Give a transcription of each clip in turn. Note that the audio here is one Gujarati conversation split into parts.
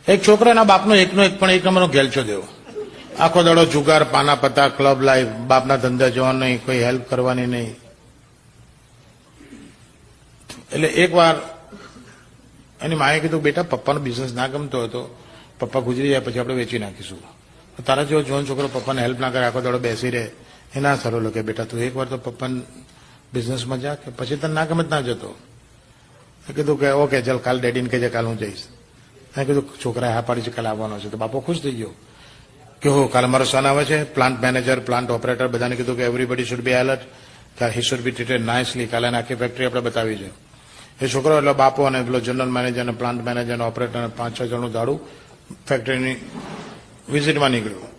એક છોકરાના બાપનો એકનો એક પણ એક નંબરનો ગેલચો દેવો. આખો દાડો જુગાર, પાના પત્તા, ક્લબ લાઈફ, બાપના ધંધા જવાનું નહીં, કોઈ હેલ્પ કરવાની નહીં. એટલે એકવાર એની માએ કીધું, બેટા પપ્પાનો બિઝનેસ ના ગમતો હતો, પપ્પા ગુજરી જાય પછી આપણે વેચી નાખીશું. તારા જેવો જોન છોકરો પપ્પાને હેલ્પ ના કરે, આખો દાડો બેસી રહે, એ ના સારું લાગે. બેટા તું એકવાર તો પપ્પાને બિઝનેસમાં જા, કે પછી તને ના ગમે જ ના જતો. મેં કીધું કે ઓકે ચાલ, કાલ ડેડીને કહેજે કાલ હું જઈશ. મેં કીધું છોકરાએ હા પાડી છે, કાલે આવવાનો છે. તો બાપો ખુશ થઈ ગયો કે હો કાલે મારો સન આવે છે, પ્લાન્ટ મેનેજર, પ્લાન્ટ ઓપરેટર, બધાને કીધું કે everybody should be alert, he should be treated nicely. કાલે આખી ફેક્ટરી આપણે બતાવી છે. એ છોકરો એટલે બાપો અને પેલો જનરલ મેનેજર અને પ્લાન્ટ મેનેજર અને ઓપરેટર 5-6 જણનું દાડું ફેક્ટરીની વિઝિટમાં નીકળ્યું.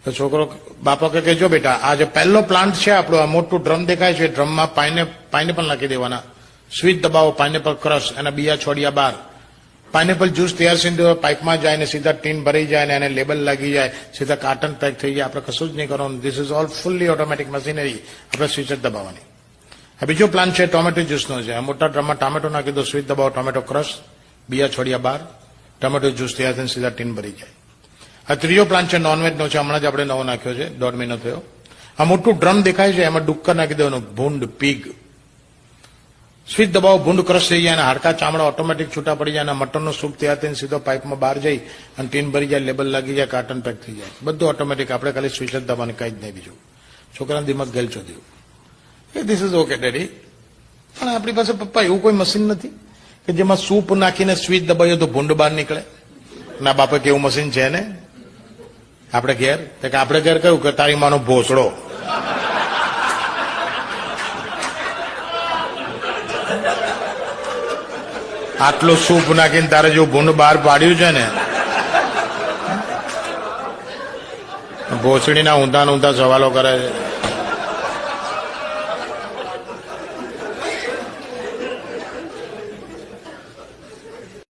તો છોકરો બાપો કે જો બેટા આ જે પહેલો પ્લાન્ટ છે આપણો, આ મોટું ડ્રમ દેખાય છે, ડ્રમમાં પાઇનેપલ નાખી દેવાના, સ્વિચ દબાવો, પાઇનેપલ ક્રશ, એના બિયા છોડ્યા બહાર, પાઇનેપલ જ્યુસ તૈયાર સીધો પાઇપમાં જાય ને સીધા ટીન ભરાઈ જાય ને એને લેબલ લાગી જાય, સીધા કાર્ટન પેક થઈ જાય. આપણે કશું જ નહીં કરવાનું. This is all fully automatic machinery. આપણે સ્વિચ જ દબાવવાની. આ બીજો પ્લાન્ટ છે ટોમેટો જ્યુસનો છે. આ મોટા ડ્રમમાં ટામેટો નાખી દો, સ્વિચ દબાવો, ટોમેટો ક્રશ, બિયા છોડ્યા બહાર, ટોમેટો જ્યુસ તૈયાર થઈને સીધા ટીન ભરી જાય. આ ત્રીજો પ્લાન્ટ છે નોનવેજનો છે, હમણાં જ આપણે નવો નાખ્યો છે, 1.5 મહિનો થયો. આ મોટું ડ્રમ દેખાય છે, એમાં ડુક્કર નાખી દેવાનું, ભૂંડ, પીગ, સ્વિચ દબાવો, ભૂંડ ક્રશ થઈ જાય અને હાડકા ચામડા ઓટોમેટિક છૂટા પડી જાય અને મટનનો સૂપ તૈયાર થઈને સીધો પાઇપમાં બહાર જઈ અને ટીન ભરી જાય, લેબલ લાગી જાય, કાર્ટન પેક થઈ જાય. બધું ઓટોમેટિક. આપણે ખાલી સ્વિચ જ દબાવવાની, કાંઈ જ નહીં બીજું. છોકરાના દિમાગ ગેલચો દેવું. એ ધીસ ઇઝ ઓકે ડેડી, પણ આપણી પાસે પપ્પા એવું કોઈ મશીન નથી કે જેમાં સૂપ નાખીને સ્વિચ દબાવીએ તો ભૂંડ બહાર નીકળે. ના બાપે કેવું મશીન છે ને આપણે ઘેર? આપણે ઘેર કહ્યું કે તારી માનો ભોસડો. આટલો સૂપ નાખીને તારે જો ભૂંડ બહાર પાડ્યું છે ને, ભોસડીના ઊંધા સવાલો કરે છે.